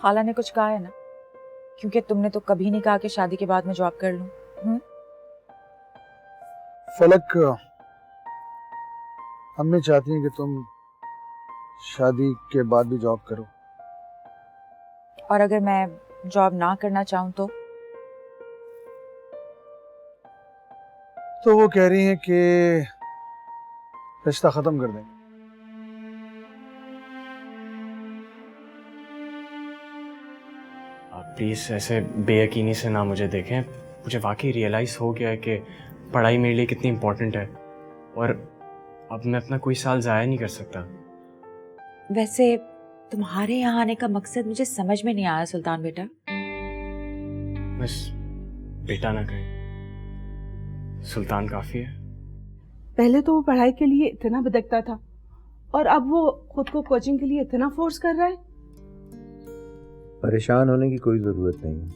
खाला ने कुछ कहा है ना? क्योंकि तुमने तो कभी नहीं कहा कि शादी के बाद मैं जॉब कर लूं। फलक, अम्मी चाहती हैं कि तुम शादी के बाद भी जॉब करो। और अगर मैं जॉब ना करना चाहूं तो वो कह रही हैं कि रिश्ता खत्म कर देंगे। आप प्लीज़ ऐसे बेयकीनी से ना मुझे देखें। मुझे वाकई रियलाइज़ हो गया है कि पढ़ाई मेरे लिए कितनी इम्पोर्टेंट है और अब मैं अपना कोई साल ज़ाया नहीं कर सकता। वैसे तुम्हारे यहाँ आने का मकसद मुझे समझ में नहीं आया सुल्तान बेटा। बस बेटा ना कहें, सुल्तान काफ़ी है। पहले तो वो पढ़ाई के लिए इतना भटकता था और अब वो खुद को कोचिंग के लिए इतना फोर्स कर रहा है। परेशान होने की कोई जरूरत नहीं है,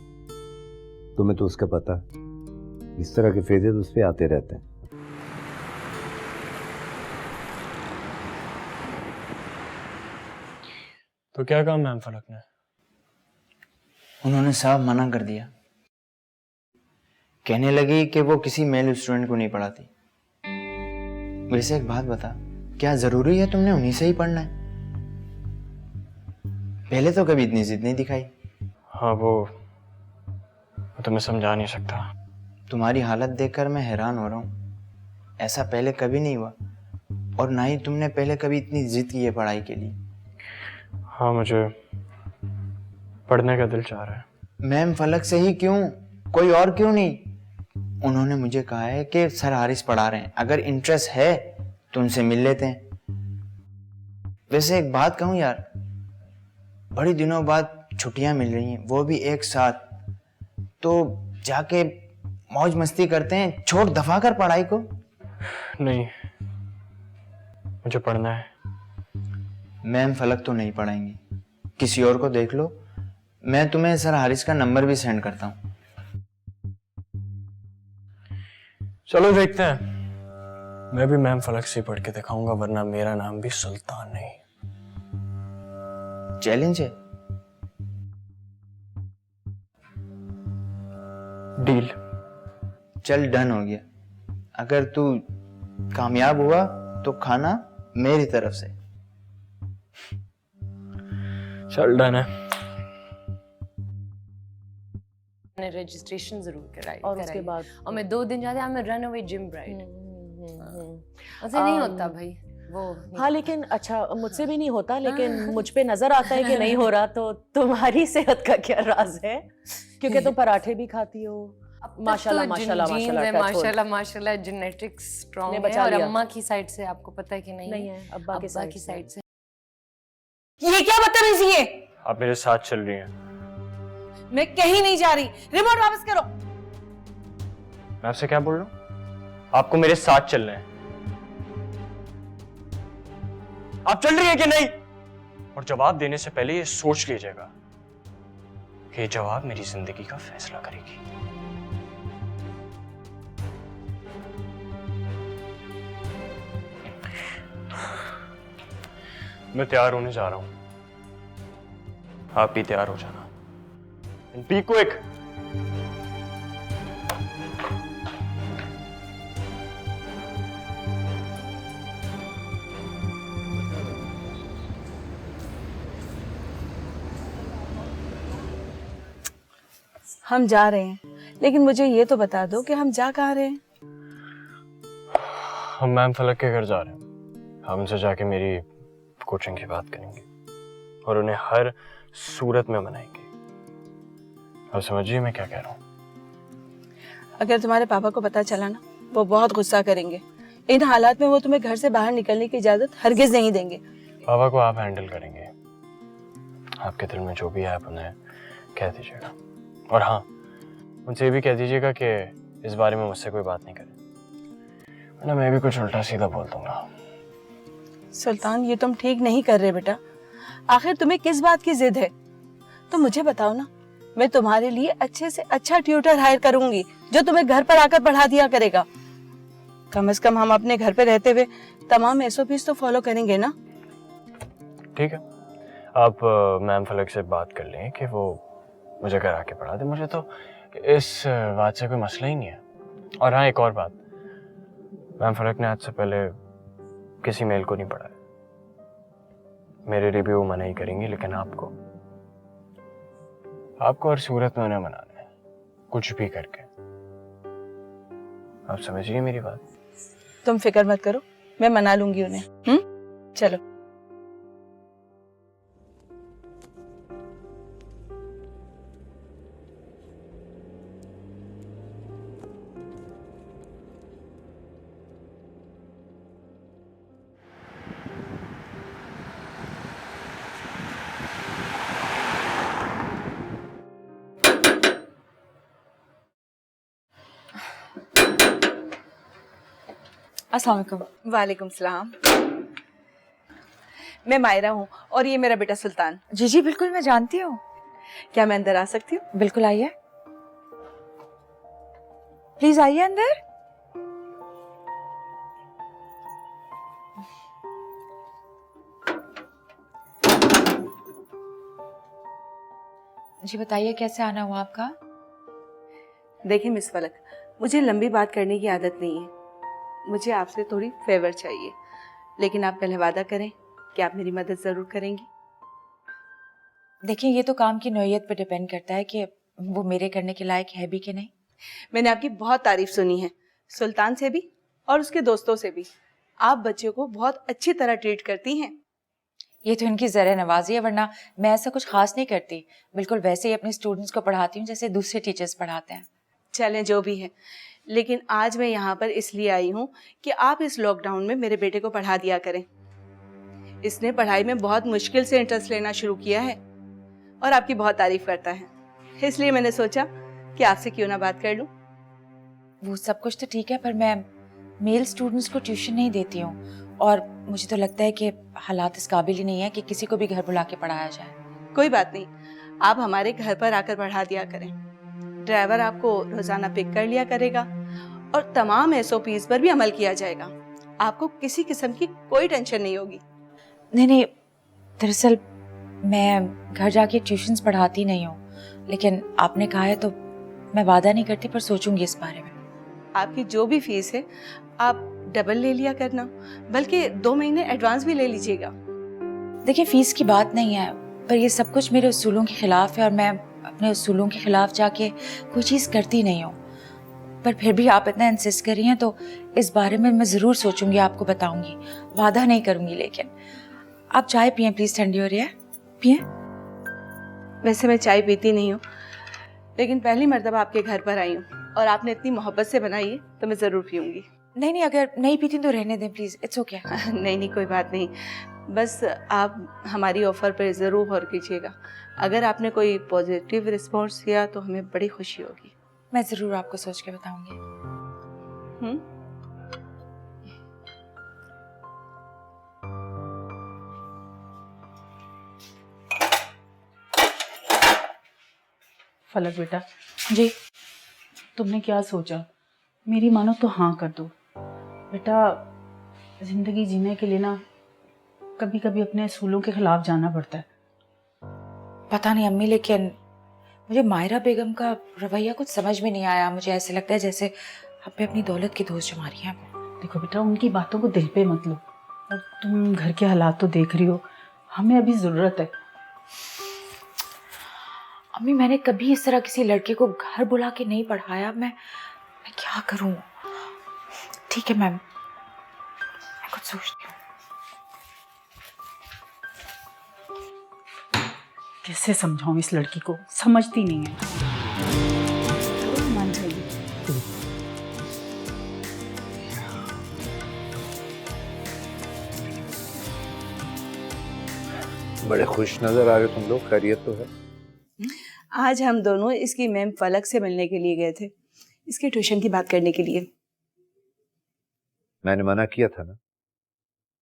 तुम्हें तो उसका पता, इस तरह के फेजेस उस पे आते रहते हैं। तो क्या कहा मैम फलक ने? उन्होंने साफ मना कर दिया। कहने लगी कि वो किसी मेल स्टूडेंट को नहीं पढ़ाती। वैसे एक बात बता, क्या जरूरी है तुमने उन्हीं से ही पढ़ना है? पहले तो कभी इतनी जिद नहीं दिखाई। हाँ वो तो मैं समझा नहीं सकता। तुम्हारी हालत देखकर मैं हैरान हो रहा हूँ। ऐसा पहले कभी नहीं हुआ और ना ही तुमने पहले कभी इतनी जिद की है पढ़ाई के लिए। हाँ मुझे पढ़ने का दिल चाह रहा है। मैम फलक से ही क्यों, कोई और क्यों नहीं? उन्होंने मुझे कहा है कि सर हारिस पढ़ा रहे हैं, अगर इंटरेस्ट है तो उनसे मिल लेते हैं। वैसे एक बात कहूँ यार, बड़ी दिनों बाद छुट्टियां मिल रही हैं, वो भी एक साथ, तो जाके मौज मस्ती करते हैं। छोड़ दफा कर पढ़ाई को। नहीं, मुझे पढ़ना है। मैम फलक तो नहीं पढ़ाएंगी, किसी और को देख लो। मैं तुम्हें सर हारिस का नंबर भी सेंड करता हूँ। चलो देखते हैं। मैं भी मैम फलक से पढ़ के दिखाऊंगा, वरना मेरा नाम भी सुल्तान नहीं। चैलेंज है। डील। चल डन हो गया। अगर तू कामयाब हुआ तो खाना मेरी तरफ से। चल डन है। मैंने रजिस्ट्रेशन जरूर कराई और उसके बाद और मैं 2 दिन जाते हैं, मैं रन अवे जिम ब्राइड। ऐसे नहीं होता भाई वो। हाँ लेकिन अच्छा, मुझसे भी नहीं होता, लेकिन मुझ पे नजर आता है कि नहीं हो रहा। तो तुम्हारी सेहत का क्या राज है? क्योंकि तुम पराठे भी खाती हो। माशाल्लाह माशाल्लाह माशाल्लाह माशाल्लाह माशाल्लाह, जेनेटिक्स स्ट्रांग है। और अम्मा की साइड से आपको पता है कि नहीं है? अब्बा की साइड से। ये क्या बदतमीजी है? आप मेरे साथ चल रही हैं। मैं कहीं नहीं जा रही, रिमोट वापस करो। मैं आपसे क्या बोल रहा हूँ? आपको मेरे साथ चलना है। आप चल रही हैं कि नहीं? और जवाब देने से पहले ये सोच लीजिएगा कि ये जवाब मेरी जिंदगी का फैसला करेगी। मैं तैयार होने जा रहा हूं, आप भी तैयार हो जाना। And be quick. हम जा रहे हैं, लेकिन मुझे ये तो बता दो कि हम जा कहाँ रहे हैं? हम मैम फलक के घर जा रहे हैं। हम उनसे जाके मेरी कोचिंग की बात करेंगे और उन्हें हर सूरत में मनाएंगे। अब समझिए मैं क्या कह रहा हूँ। अगर तुम्हारे पापा को पता चला ना, वो बहुत गुस्सा करेंगे। इन हालात में वो तुम्हें घर से बाहर निकलने की इजाजत हरगिज नहीं देंगे। पापा को आप हैंडल करेंगे। आपके दिल में जो भी है आप उन्हें कह दीजिएगा। और हाँ, उनसे भी कह दीजिएगा कि इस बारे में मुझसे कोई बात नहीं करे, वरना मैं भी कुछ उल्टा सीधा बोल दूंगा। सुल्तान, ये तुम ठीक नहीं कर रहे बेटा। आखिर तुम्हें किस बात की जिद है? तो मुझे बताओ ना, मैं तुम्हारे लिए अच्छे से अच्छा ट्यूटर हायर करूंगी जो तुम्हें घर पर आकर पढ़ा दिया करेगा। कम से कम हम अपने घर पे रहते हुए तमाम एसओपीज तो फॉलो करेंगे ना। ठीक है, आप मैम फलक से बात कर लें कि वो मुझे घर आके पढ़ा दे। मुझे तो इस बात से कोई मसला ही नहीं है। और हाँ, एक और बात, मैम फलक ने आज से पहले किसी मेल को नहीं पढ़ा है। मेरे लिए भी वो मना ही करेंगी, लेकिन आपको हर सूरत में उन्हें मनाना है, कुछ भी करके। आप समझिए मेरी बात। तुम फिक्र मत करो, मैं मना लूंगी उन्हें। चलो। अस्सलाम वालेकुम। वालेकुम सलाम। मैं मायरा हूँ और ये मेरा बेटा सुल्तान। जी जी बिल्कुल, मैं जानती हूँ। क्या मैं अंदर आ सकती हूँ? बिल्कुल आइए, प्लीज आइए अंदर। जी बताइए, कैसे आना हुआ आपका? देखिए मिस फलक, मुझे लंबी बात करने की आदत नहीं है। मुझे आपसे थोड़ी फेवर चाहिए, लेकिन आप पहले वादा करें कि आप मेरी मदद जरूर करेंगी। देखिए, ये तो काम की नौइयत पर डिपेंड करता है कि वो मेरे करने के लायक है भी कि नहीं। मैंने आपकी बहुत तारीफ सुनी है, सुल्तान से भी और उसके दोस्तों से भी। आप बच्चों को बहुत अच्छी तरह ट्रीट करती हैं। ये तो इनकी ज़रा नवाजी है, वरना मैं ऐसा कुछ खास नहीं करती। बिल्कुल वैसे ही अपने स्टूडेंट्स को पढ़ाती हूँ जैसे दूसरे टीचर्स पढ़ाते हैं। चलें जो भी है, लेकिन आज मैं यहाँ पर इसलिए आई हूँ कि आप इस लॉकडाउन में मेरे बेटे को पढ़ा दिया करें। इसने पढ़ाई में बहुत मुश्किल से इंटरेस्ट लेना शुरू किया है और आपकी बहुत तारीफ करता है। इसलिए मैंने सोचा कि आपसे क्यों ना बात कर लूं। वो सब कुछ तो ठीक है, पर मैं मेल स्टूडेंट्स को ट्यूशन नहीं देती हूँ और मुझे तो लगता है कि हालात इस काबिल ही नहीं है कि किसी को भी घर बुला के पढ़ाया जाए। कोई बात नहीं, आप हमारे घर पर आकर पढ़ा दिया करें। ड्राइवर आपको रोजाना पिक कर लिया करेगा और तमाम SOPs पर भी अमल किया जाएगा। आपको किसी किस्म की कोई टेंशन नहीं होगी। नहीं, दरअसल मैं घर जाके ट्यूशन्स पढ़ाती नहीं हूँ, लेकिन आपने कहा है तो मैं वादा नहीं करती, पर सोचूंगी इस बारे में। आपकी जो भी फीस है आप डबल ले लिया करना, बल्कि 2 महीने एडवांस भी ले लीजिएगा। देखिए, फीस की बात नहीं है, पर ये सब कुछ मेरे उसूलों के खिलाफ है और मैं अपने उसूलों के खिलाफ जाके कोई चीज़ करती नहीं हूँ। पर फिर भी आप इतना इंसिस्ट कर रही हैं तो इस बारे में मैं ज़रूर सोचूंगी, आपको बताऊंगी। वादा नहीं करूंगी, लेकिन आप चाय पिए प्लीज़, ठंडी हो रही है, पिए। वैसे मैं चाय पीती नहीं हूँ, लेकिन पहली मर्तबा आपके घर पर आई हूँ और आपने इतनी मोहब्बत से बनाई है तो मैं ज़रूर पीऊँगी। नहीं, अगर नहीं पीती तो रहने दें प्लीज़, इट्स ओके। नहीं कोई बात नहीं, बस आप हमारी ऑफ़र पर ज़रूर गौर कीजिएगा। अगर आपने कोई पॉजिटिव रिस्पॉन्स किया तो हमें बड़ी खुशी होगी। मैं ज़रूर आपको सोच के बताऊंगी। फलक बेटा, जी तुमने क्या सोचा? मेरी मानो तो हाँ कर दो बेटा। जिंदगी जीने के लिए ना कभी कभी अपने असूलों के खिलाफ जाना पड़ता है। पता नहीं अम्मी, लेकिन मुझे मायरा बेगम का रवैया कुछ समझ में नहीं आया। मुझे ऐसे लगता है जैसे हमें अपनी दौलत की दोस्त जमा रही हैं। देखो बेटा, उनकी बातों को दिल पे मत लो। और तुम घर के हालात तो देख रही हो, हमें अभी ज़रूरत है। अम्मी, मैंने कभी इस तरह किसी लड़के को घर बुला के नहीं पढ़ाया। मैं क्या करूं? ठीक है मैम, मैं कुछ सोचती हूँ। कैसे समझाऊं इस लड़की को, समझती नहीं है। मान जाएगी। बड़े खुश नजर आ रहे हो तुम लोग, खैरियत तो है? आज हम दोनों इसकी मैम फलक से मिलने के लिए गए थे, इसके ट्यूशन की बात करने के लिए। मैंने मना किया था ना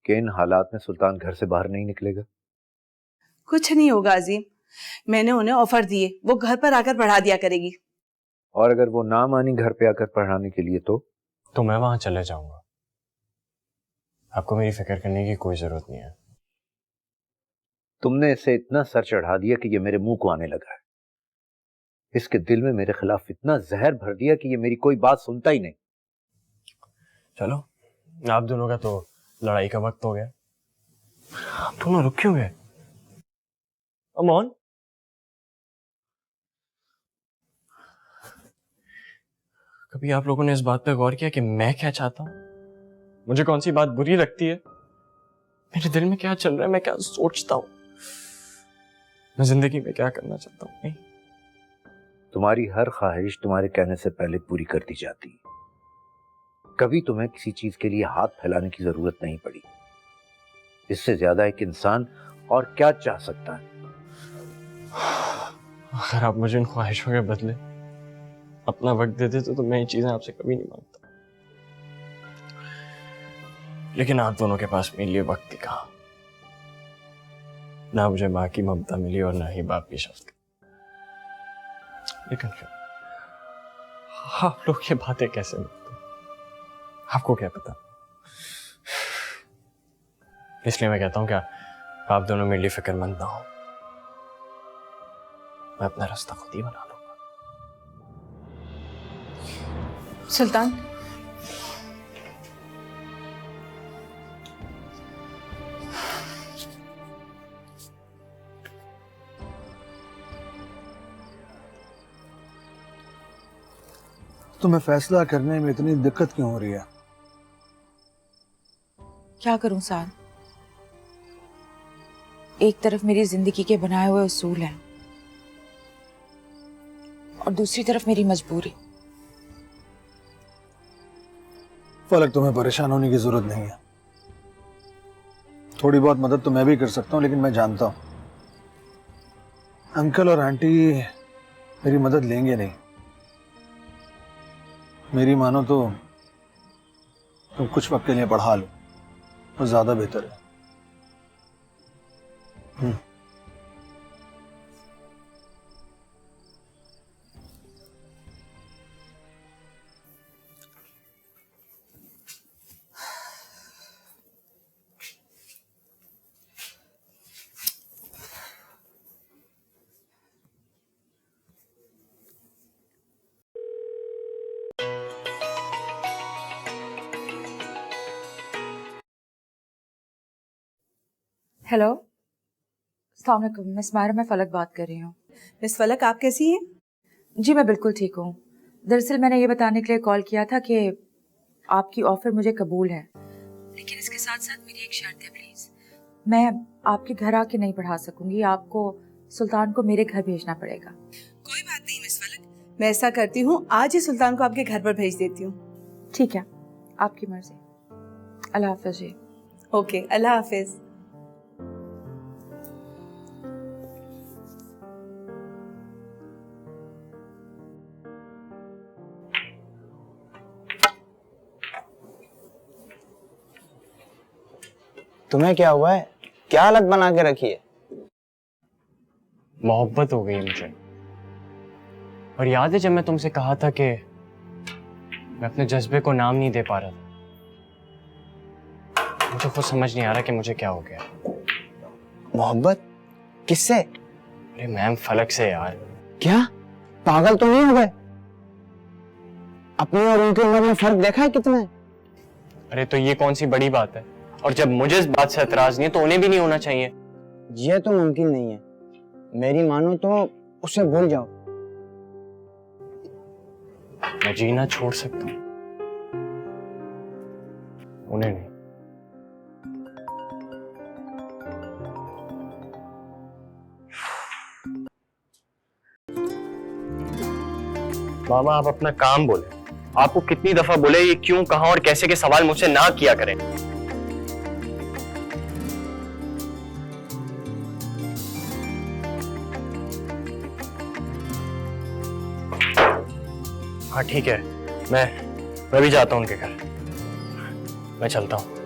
कि इन हालात में सुल्तान घर से बाहर नहीं निकलेगा। कुछ नहीं होगा अजीम, मैंने उन्हें ऑफर दिए, वो घर पर आकर पढ़ा दिया करेगी। और अगर वो ना मानी घर पे आकर पढ़ाने के लिए तो मैं वहां चले जाऊंगा। आपको मेरी फिक्र करने की कोई जरूरत नहीं है। तुमने इसे इतना सर चढ़ा दिया कि ये मेरे मुंह को आने लगा है। इसके दिल में मेरे खिलाफ इतना जहर भर दिया कि ये मेरी कोई बात सुनता ही नहीं। चलो, आप दोनों का तो लड़ाई का वक्त हो गया। आप दोनों रुक क्यों गए? अमन, कभी आप लोगों ने इस बात पे गौर किया कि मैं क्या चाहता हूं? मुझे कौन सी बात बुरी लगती है? मेरे दिल में क्या चल रहा है? मैं क्या सोचता हूं? मैं जिंदगी में क्या करना चाहता हूं? नहीं, तुम्हारी हर ख्वाहिश तुम्हारे कहने से पहले पूरी कर दी जाती है। कभी तुम्हें किसी चीज के लिए हाथ फैलाने की जरूरत नहीं पड़ी। इससे ज्यादा एक इंसान और क्या चाह सकता है? अगर आप मुझे इन ख्वाहिशों के बदले अपना वक्त दे देते तो मैं ये चीजें आपसे कभी नहीं मांगता। लेकिन आप दोनों के पास मेरे लिए वक्त ही कहा। ना मुझे माँ की ममता मिली और ना ही बाप की शफ़क़त। लेकिन फिर आप लोग ये बातें कैसे मिलती? आपको क्या पता? इसलिए मैं कहता हूं क्या आप दोनों मेरे लिए फिक्रमंद ना हो। मैं अपना रास्ता खुद ही बना लूंगा। सुल्तान, तुम्हें फैसला करने में इतनी दिक्कत क्यों हो रही है? क्या करूं सान, एक तरफ मेरी जिंदगी के बनाए हुए उसूल हैं और दूसरी तरफ मेरी मजबूरी। फलक, तुम्हें परेशान होने की जरूरत नहीं है। थोड़ी बहुत मदद तो मैं भी कर सकता हूँ, लेकिन मैं जानता हूँ अंकल और आंटी मेरी मदद लेंगे नहीं। मेरी मानो तो तुम कुछ वक्त के लिए पढ़ा लो, वो ज्यादा बेहतर है। हेलो, अस्सलाम वालेकुम। मिस मायरा, मैं फलक बात कर रही हूँ। मिस फलक, आप कैसी हैं? जी मैं बिल्कुल ठीक हूँ। दरअसल मैंने ये बताने के लिए कॉल किया था कि आपकी ऑफर मुझे कबूल है, लेकिन इसके साथ साथ मेरी एक शर्त है प्लीज। मैं आपके घर आके नहीं पढ़ा सकूंगी, आपको सुल्तान को मेरे घर भेजना पड़ेगा। कोई बात नहीं मिस फलक, मैं ऐसा करती हूँ, आज ही सुल्तान को आपके घर पर भेज देती हूँ। ठीक है, आपकी मर्जी। अल्लाह हाफिज जी। ओके, अल्लाह हाफिज। तुम्हें क्या हुआ है? क्या हालत बना के रखी है? मोहब्बत हो गई मुझे। और याद है जब मैं तुमसे कहा था कि मैं अपने जज्बे को नाम नहीं दे पा रहा था। मुझे खुद समझ नहीं आ रहा कि मुझे क्या हो गया। मोहब्बत किससे? अरे मैम, फलक से यार। क्या पागल तो नहीं हो गए? अपनी और उनकी उम्र में फर्क देखा है कितना है? अरे तो ये कौन सी बड़ी बात है? और जब मुझे इस बात से एतराज नहीं है तो उन्हें भी नहीं होना चाहिए। ये तो मुमकिन नहीं है। मेरी मानो तो उसे भूल जाओ। मैं जीना छोड़ सकता हूँ, उन्हें नहीं। मामा, आप अपना काम बोले। आपको कितनी दफा बोले ये क्यों, कहां और कैसे के सवाल मुझसे ना किया करें। हाँ ठीक है, मैं भी जाता हूँ उनके घर। मैं चलता हूँ।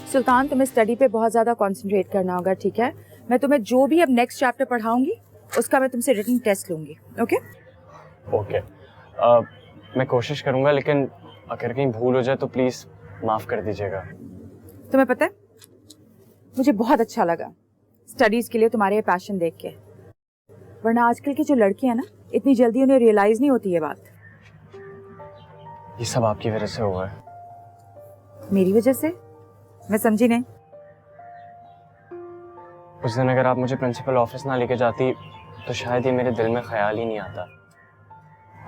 सुल्तान, तुम्हें स्टडी पे बहुत ज़्यादा कंसंट्रेट करना होगा, ठीक है? मैं तुम्हें जो भी अब नेक्स्ट चैप्टर पढ़ाऊंगी उसका मैं तुमसे रिटन टेस्ट लूंगी। ओके? ओके। मैं कोशिश करूँगा, लेकिन अगर कहीं भूल हो जाए तो प्लीज़ माफ़ कर दीजिएगा। तुम्हें पता है, मुझे बहुत अच्छा लगा स्टडीज के लिए तुम्हारे ये पैशन देख के, वरना आजकल की जो लड़कियां हैं ना, इतनी जल्दी उन्हें रियलाइज नहीं होती ये बात। ये सब आपकी वजह से हुआ है। मेरी वजह से? मैं समझी नहीं। उस दिन अगर आप मुझे प्रिंसिपल ऑफिस ना लेके जाती तो शायद ये मेरे दिल में ख्याल ही नहीं आता।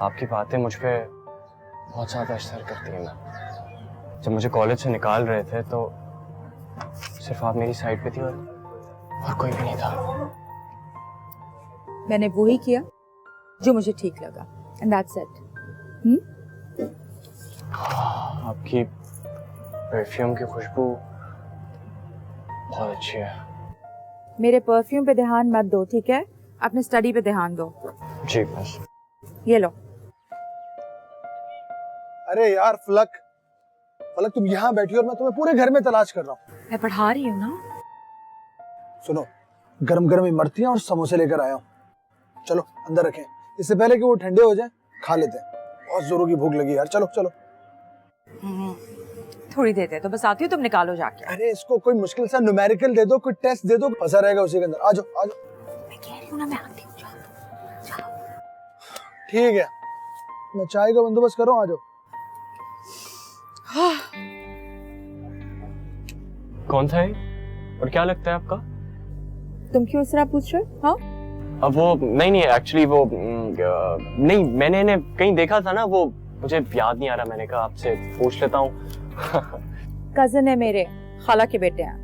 आपकी बातें मुझ पे बहुत ज़्यादा असर करती हैं। मैं जब मुझे कॉलेज से निकाल रहे थे तो सिर्फ आप मेरी साइड पे थी और कोई भी नहीं था। मैंने वो ही किया जो मुझे ठीक लगा, एंड दैट्स इट। आपकी परफ्यूम की खुशबू बहुत अच्छी है। मेरे परफ्यूम पे ध्यान मत दो, ठीक है? अपने स्टडी पे ध्यान दो। जी बस। ये लो। अरे यार फलक, फलक तुम यहाँ बैठी हो और मैं तुम्हें पूरे घर में तलाश कर रहा हूँ। मैं पढ़ा रही हूँ ना। सुनो, गरम गरम इमरतियां और समोसे लेकर आया हूँ, चलो अंदर रखें, इससे पहले कि वो ठंडे हो जाए खा लेते हैं। बहुत जोरों की भूख लगी यार, चलो चलो। थोड़ी देर दे तो बस आती हूँ, तुम निकालो जाके। अरे इसको कोई मुश्किल सा न्यूमेरिकल दे दो, कोई टेस्ट दे दो, फंसा रहेगा उसी के अंदर। आ जाओ आ जाओ। मैं कह रही हूँ ना, मैं आती हूँ। ठीक है, मैं चाय का बंदोबस्त कर रहा हूँ, आ जाओ। कौन था ये और क्या लगता है आपका? तुम क्यों इस तरह पूछ रहे हो? हाँ, अब वो नहीं एक्चुअली वो नहीं, मैंने इन्हें कहीं देखा था ना, वो मुझे याद नहीं आ रहा। मैंने कहा आपसे पूछ लेता हूँ। कजन है मेरे, खाला के बेटे हैं।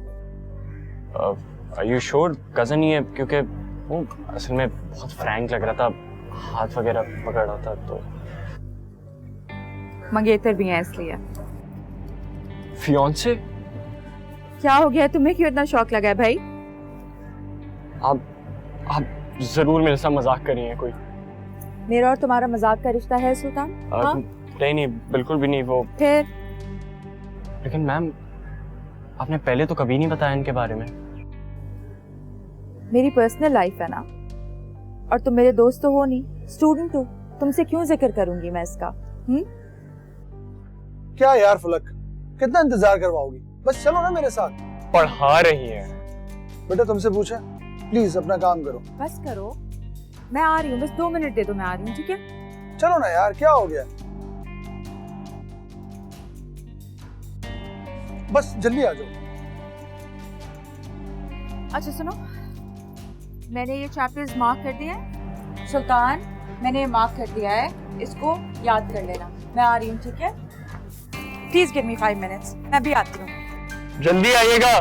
आर यू श्योर कजन ही है? क्योंकि वो असल में बहुत फ्रैंक लग रहा था, हाथ वगैरह पकड़ रहा था तो। मंगेतर भी हैं इसलिए। फियांसे? क्या हो गया तुम्हें, क्यों इतना शौक लगा है भाई? आप जरूर मेरे साथ मजाक कर रही हैं कोई? मेरा और तुम्हारा मजाक का रिश्ता है सुल्तान? हाँ? नहीं बिल्कुल भी नहीं। वो फिर? लेकिन मैम आपने पहले तो कभी नहीं बताया इनके बारे में। मेरी पर्सनल लाइफ है ना, और तुम मेरे दोस्त तो हो नहीं, स्टूडेंट हो, तुमसे क्यों जिक्र करूंगी मैं इसका? क्या यार फलक, कितना इंतजार करवाओगी? बस चलो ना मेरे साथ। पढ़ा रही है बेटा, तुमसे पूछा, प्लीज अपना काम करो। बस करो, मैं आ रही हूँ, बस 2 मिनट दे दो, मैं आ रही हूँ, ठीक है? चलो ना यार, क्या हो गया? बस जल्दी आ जाओ। अच्छा सुनो, मैंने ये चैप्टर्स मार्क कर दिए हैं सुल्तान, मैंने ये मार्क कर दिया है, इसको याद कर लेना। मैं आ रही हूँ, ठीक है? प्लीज गिव मी 5 मिनट्स, मैं भी आती हूँ। जल्दी आइएगा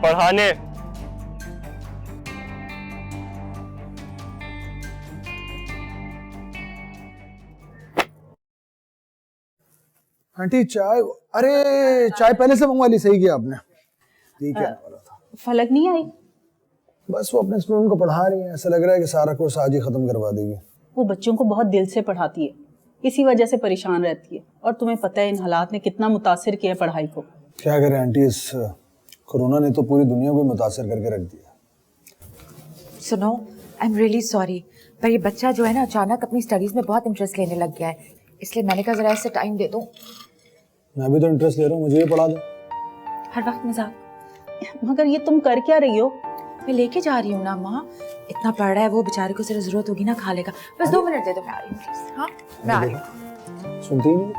पढ़ाने। आंटी चाय? अरे चाय पहले से मंगवा ली, सही किया आपने। ठीक है, फलक नहीं आई? बस वो अपने स्टूडेंट को पढ़ा रही है, ऐसा लग रहा है कि सारा कोर्स आज ही खत्म करवा देगी। वो बच्चों को बहुत दिल से पढ़ाती है, इसी वजह से परेशान रहती है। और तुम्हें पता है इन हालात ने कितना मुतासिर किया है पढ़ाई को। क्या करें आंटी, इस कोरोना ने तो पूरी दुनिया को मुतासिर करके रख दिया। सुनो, आई एम रियली सॉरी, पर ये बच्चा जो है ना, अचानक अपनी स्टडीज में बहुत इंटरेस्ट लेने लग गया है, इसलिए मैंने कहा जरा इससे टाइम दे दूं। मैं भी तो इंटरेस्ट ले रहा हूँ, मुझे ये पढ़ा दो। हर वक्त मजाक। मगर ये तुम कर क्या रही हो? मैं लेके जा रही हूँ ना माँ, इतना पढ़ रहा है वो, बेचारे को जरा जरूरत होगी ना खाने का। बस 2 मिनट दे दो, मैं आ रही हूँ प्लीज। हाँ, मैं आ रही हूँ। सुनती ही नहीं।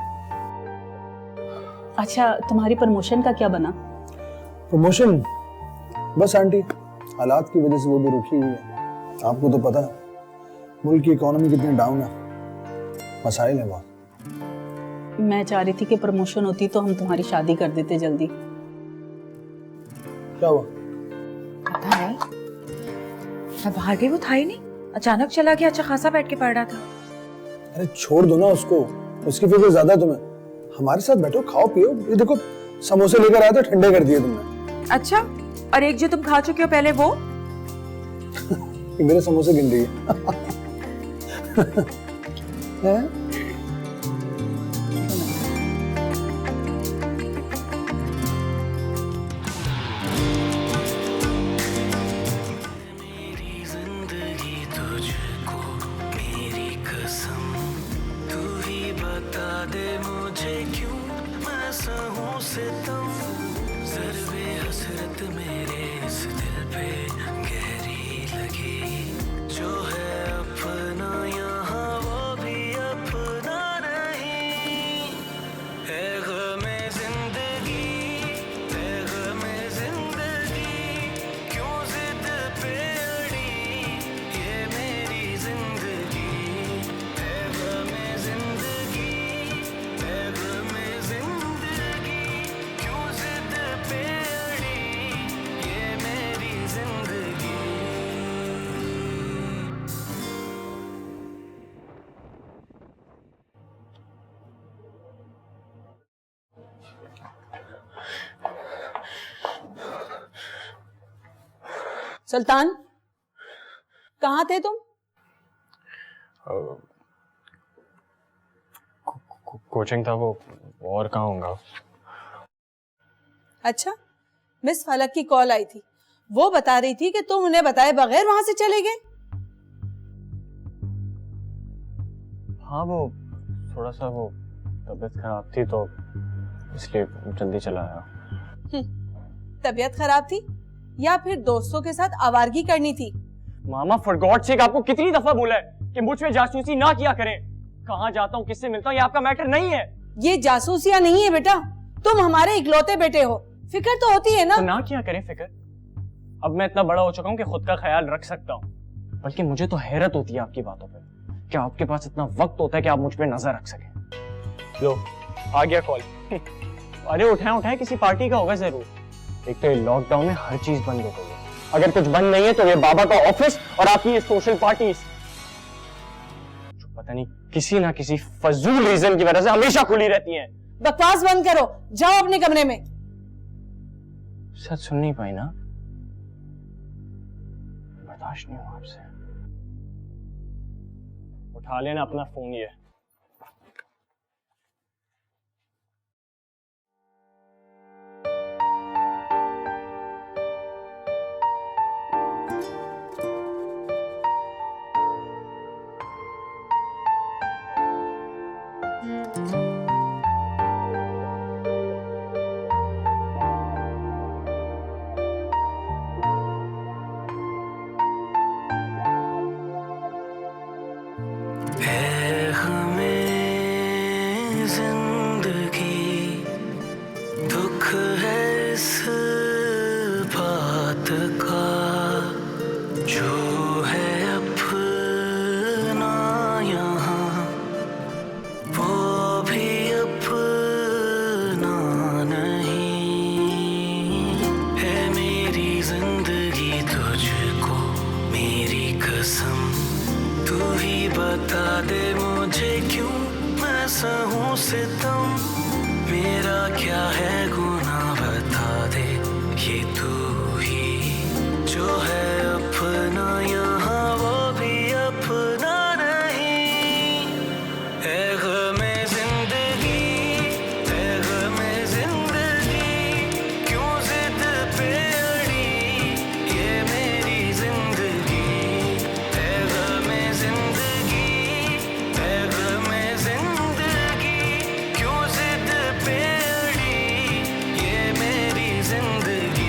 अच्छा, तुम्हारी प्रमोशन का क्या बना? प्रमोशन बस आंटी, हालात की वजह से वो भी रुकी हुई है। आपको तो पता है मुल्क की इकोनॉमी कितनी डाउन है, मसाइल है बहुत। मैं चाह रही थी कि प्रमोशन होती तो हम तुम्हारी शादी कर देते जल्दी। क्या हुआ? पता नहीं, मैं बाहर गई, वो था ही नहीं, अचानक चला गया। अच्छा खासा बैठ के पढ़ रहा था। अरे छोड़ दो ना उसको, उसकी फिक्र ज्यादा है तुम्हें। हमारे साथ बैठो, खाओ पियो। ये देखो समोसे लेकर आए थे, ठंडे कर दिए तुमने। अच्छा, और एक जो तुम खा चुके हो पहले वो? ये मेरे समोसे गिन रही है। मुझे क्यों मैं सहूं सितम, ज़र्बे हसरत मेरे इस दिल पे गहरी लगी, जो है अपना यहाँ वो भी अपना नहीं, है ग़मे ज़िंदगी, है ग़मे ज़िंदगी, क्यों ज़िद पे अड़ी ये मेरी ज़िंदगी, है ग़मे ज़िंदगी, है ग़मे ज़िंदगी, क्यों ज़िद पे अड़ी ये मेरी ज़िंदगी। सुल्तान, कहाँ थे तुम? कोचिंग था वो, और कहाँ होगा। अच्छा, मिस फलक की कॉल आई थी, वो बता रही थी कि तुम उन्हें बताए बगैर वहां से चले गए। हाँ वो थोड़ा सा वो तबीयत खराब थी तो इसलिए जल्दी चला आया। तबीयत खराब थी या फिर दोस्तों के साथ आवारगी करनी थी? मामा फॉर गॉड सेक आपको कितनी दफा बोला है कि मुझ पे जासूसी ना किया करें। कहाँ जाता हूँ, किससे मिलता हूँ, ये आपका मैटर नहीं है। ये जासूसिया नहीं है बेटा, तुम हमारे इकलौते बेटे हो, फिक्र तो होती है ना। तो ना किया करें फिक्र। अब मैं इतना बड़ा हो चुका हूँ कि खुद का ख्याल रख सकता हूँ, बल्कि मुझे तो हैरत होती है आपकी बातों पे। क्या आपके पास इतना वक्त होता है कि आप मुझ पे नजर रख सकें? लो आ गया कॉल। अरे उठाए किसी पार्टी का होगा जरूर। एक तो ये लॉकडाउन में हर चीज बंद हो गई है, अगर कुछ बंद नहीं है तो ये बाबा का ऑफिस और आपकी ये सोशल पार्टीज, जो पता नहीं किसी ना किसी फजूल रीजन की वजह से हमेशा खुली रहती हैं। बकवास बंद करो, जाओ अपने कमरे में। सच सुन नहीं पाई ना, बर्दाश्त नहीं हुआ आपसे। उठा लेना अपना फोन। ये है हमें जिंदगी, दुख है इस बात का, जो है अपना यहाँ वो भी अपना नहीं, है मेरी जिंदगी तुझको मेरी कसम, तू ही बता दे मुझे क्यों मैं सहूं सितम, मेरा क्या है गुनाह बता दे, ये तू ही जो है अपना यहाँ वो भी अपना नहीं, है ग़मे ज़िंदगी, है ग़मे ज़िंदगी, क्यों ज़िद पे अड़ी ये मेरी ज़िंदगी, है ग़मे ज़िंदगी, है ग़मे ज़िंदगी, क्यों ज़िद पे अड़ी ये मेरी ज़िंदगी।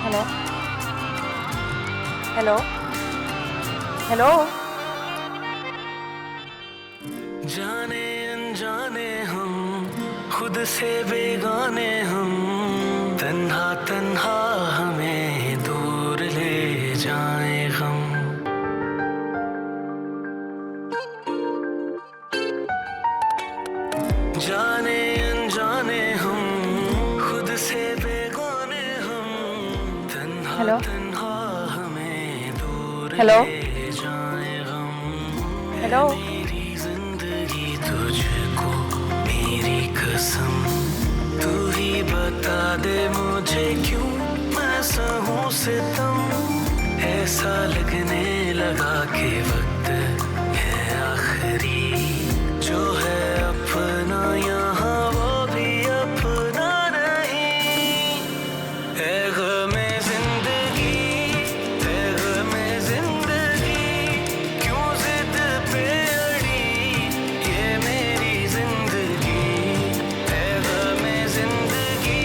Hello hello hello. जाने अनजाने हम खुद से बेगाने हम, तन्हा तन्हा हमें दूर ले जाए हम, जाने अनजाने हम खुद से बेगाने हम, तन्हा हेलो तन्हा हमें दूर हेलो ले जाए हम, हेलो। मेरी जिंदगी तुझको मेरी कसम, तू ही बता दे मुझे क्यों मैं सहूं सितम, ऐसा लगने लगा कि वक्त है आखिरी, जो है अपना यहाँ वो भी अपना नहीं। है ग़मे ज़िंदगी, है ग़मे ज़िंदगी, क्यों ज़िद पे अड़ी ये मेरी ज़िंदगी। है ग़मे ज़िंदगी,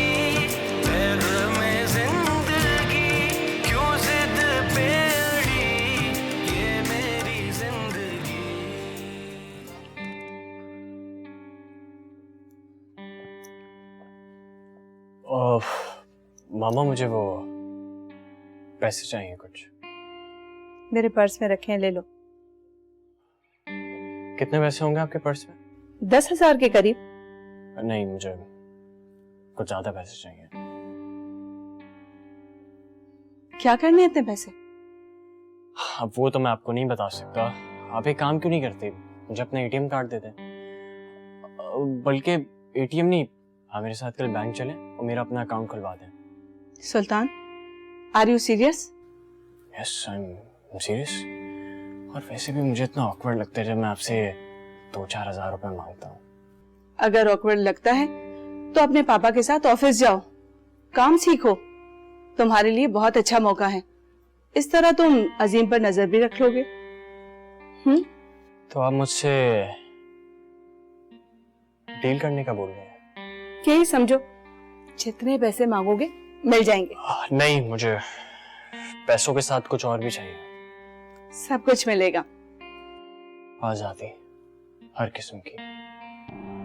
है ग़मे ज़िंदगी, क्यों ज़िद पे अड़ी ये मेरी ज़िंदगी। मामा मुझे वो पैसे चाहिए कुछ। मेरे पर्स में रखे हैं, ले लो। कितने पैसे होंगे आपके पर्स में? 10,000 के करीब। नहीं, मुझे कुछ ज्यादा पैसे चाहिए। क्या करने हैं इतने पैसे? अब वो तो मैं आपको नहीं बता सकता। आप एक काम क्यों नहीं करते, मुझे अपना एटीएम कार्ड दे दें। बल्कि एटीएम नहीं, आप मेरे साथ कल बैंक चलें और मेरा अपना अकाउंट खुलवा दें। Sultan, are you serious? Yes, I am serious. और वैसे भी मुझे इतना ऑकवर्ड लगता है जब मैं आपसे 2-4 हज़ार रुपए मांगता हूँ। अगर ऑकवर्ड लगता है तो अपने पापा के साथ ऑफिस जाओ, काम सीखो, तुम्हारे लिए बहुत अच्छा मौका है। इस तरह तुम अजीम पर नजर भी रख लोगे। तो आप मुझसे डील करने का बोल रहे हैं? यही समझो, जितने पैसे मांगोगे मिल जाएंगे। नहीं, मुझे पैसों के साथ कुछ और भी चाहिए। सब कुछ मिलेगा। आजादी हर किस्म की,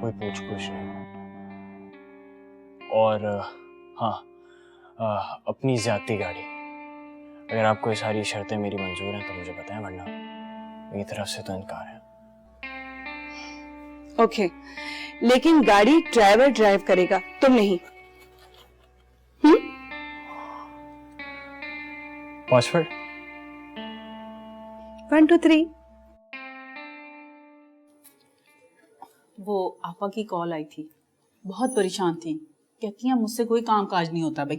कोई पूछ कुछ नहीं। और हाँ, अपनी ज्यादती गाड़ी। अगर आपको ये सारी शर्तें मेरी मंजूर हैं तो मुझे बताएं, वरना मेरी तरफ से तो इनकार है। ओके, लेकिन गाड़ी ड्राइवर ड्राइव करेगा, तुम नहीं। पासवर्ड 1 2 3। वो आपा की कॉल आई थी, बहुत परेशान थी। कहती हैं मुझसे कोई काम काज नहीं होता। भाई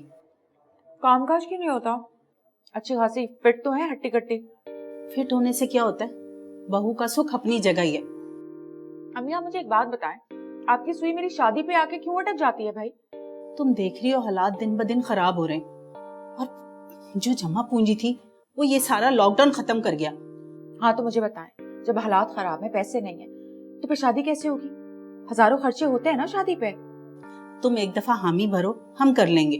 कामकाज क्यों नहीं होता? अच्छी खासी फिट तो है, हट्टी कट्टी। फिट होने से क्या होता है? बहू का सुख अपनी जगह ही है। अम्मी, आप मुझे एक बात बताएं, आपकी सुई मेरी शादी पे आके क्यों अटक जाती है भाई? तुम देख रही हो हालात दिन ब दिन खराब हो रहे हैं, और जो जमा पूंजी थी वो ये सारा लॉकडाउन खत्म कर गया। हाँ तो मुझे बताएं, जब हालात खराब है, पैसे नहीं है, तो फिर शादी कैसे होगी? हजारों खर्चे होते हैं ना शादी पे। तुम एक दफा हामी भरो, हम कर लेंगे।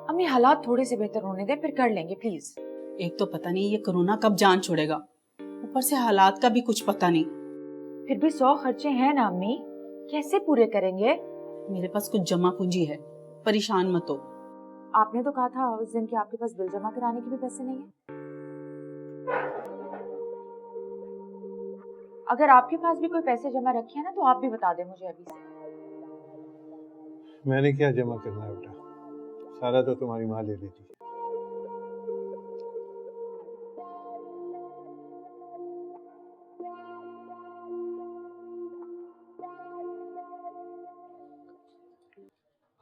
अम्मी, हालात थोड़े से बेहतर होने दे, फिर कर लेंगे प्लीज। एक तो पता नहीं ये कोरोना कब जान छोड़ेगा, ऊपर से हालात का भी कुछ पता नहीं। फिर भी 100 खर्चे हैं ना अम्मी, कैसे पूरे करेंगे? मेरे पास कुछ जमा पूंजी है, परेशान मत हो। आपने तो कहा था उस दिन कि आपके पास बिल जमा कराने के भी पैसे नहीं है। अगर आपके पास भी कोई पैसे जमा रखे हैं ना, तो आप भी बता दें मुझे अभी से। मैंने क्या जमा करना है बेटा, सारा तो तुम्हारी माँ ले लेती है।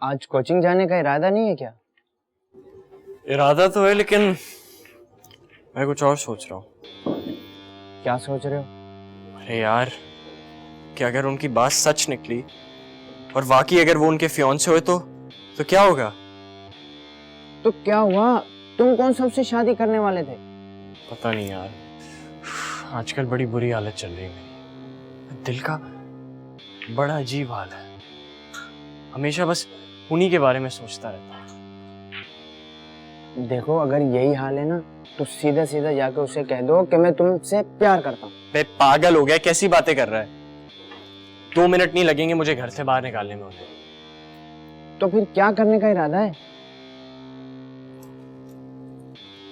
आज कोचिंग जाने का इरादा नहीं है क्या? इरादा तो है, लेकिन मैं कुछ और सोच रहा हूँ। क्या सोच रहे हो? अरे यार, कि अगर उनकी बात सच निकली और वाकई अगर वो उनके फियांसे हुए तो क्या होगा? तो क्या हुआ? तुम कौन सा उससे शादी करने वाले थे? पता नहीं यार, आजकल बड़ी बुरी हालत चल रही है मेरी। दिल का बड़ा अजीब हाल है, हमेशा बस उन्हीं के बारे में सोचता रहता हूँ। देखो, अगर यही हाल है ना, तो सीधा सीधा जाकर उसे कह दो कि मैं तुमसे प्यार करता हूँ। बे पागल हो गया, कैसी बातें कर रहा है? 2 मिनट नहीं लगेंगे मुझे घर से बाहर निकालने में उन्हें। तो फिर क्या करने का इरादा है?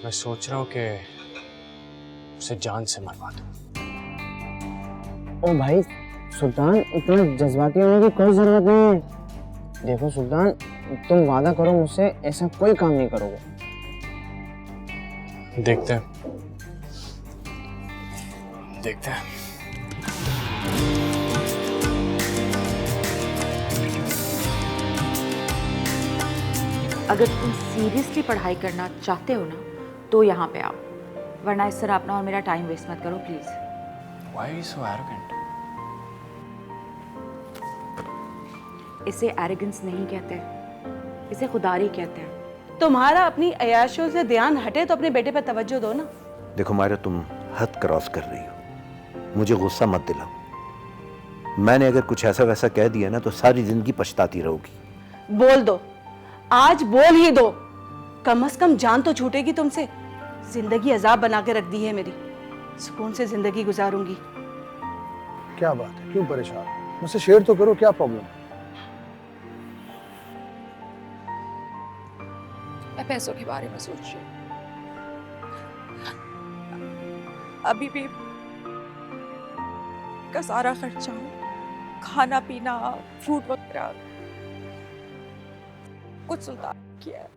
मैं सोच रहा हूँ कि उसे जान से मरवा दूं। ओ भाई सुल्तान, इतना जज्बाती होने की कोई जरूरत नहीं है। देखो सुल्तान, तुम वादा करो मुझसे ऐसा कोई काम नहीं करोगे। देखते हैं। अगर तुम सीरियसली पढ़ाई करना चाहते हो ना, तो तो यहाँ पे आओ, वरना इस तरह अपना और मेरा टाइम वेस्ट मत करो please. Why are you so arrogant? इसे एरोगेंस नहीं कहते, इसे खुदारी कहते हैं। तुम्हारा अपनी अयाशों से ध्यान हटे तो अपने बेटे पर तवज्जो दो ना। देखो मायरा, तुम हद क्रॉस कर रही हो, मुझे गुस्सा मत दिलाओ। मैंने अगर कुछ ऐसा वैसा कह दिया ना तो सारी जिंदगी पछताती रहोगी। बोल दो, आज बोल ही दो, कम से कम जान तो छूटेगी तुमसे। जिंदगी अजाब बना के रख दी है मेरी, सुकून से जिंदगी गुजारूंगी। क्या बात है, क्यों परेशान? मुझसे शेयर तो करो, क्या प्रॉब्लम है? मैं पैसों के बारे में सोच रही हूँ। अभी भी का सारा खर्चा, खाना पीना, फ्रूट वगैरह कुछ सुल्तान किया है।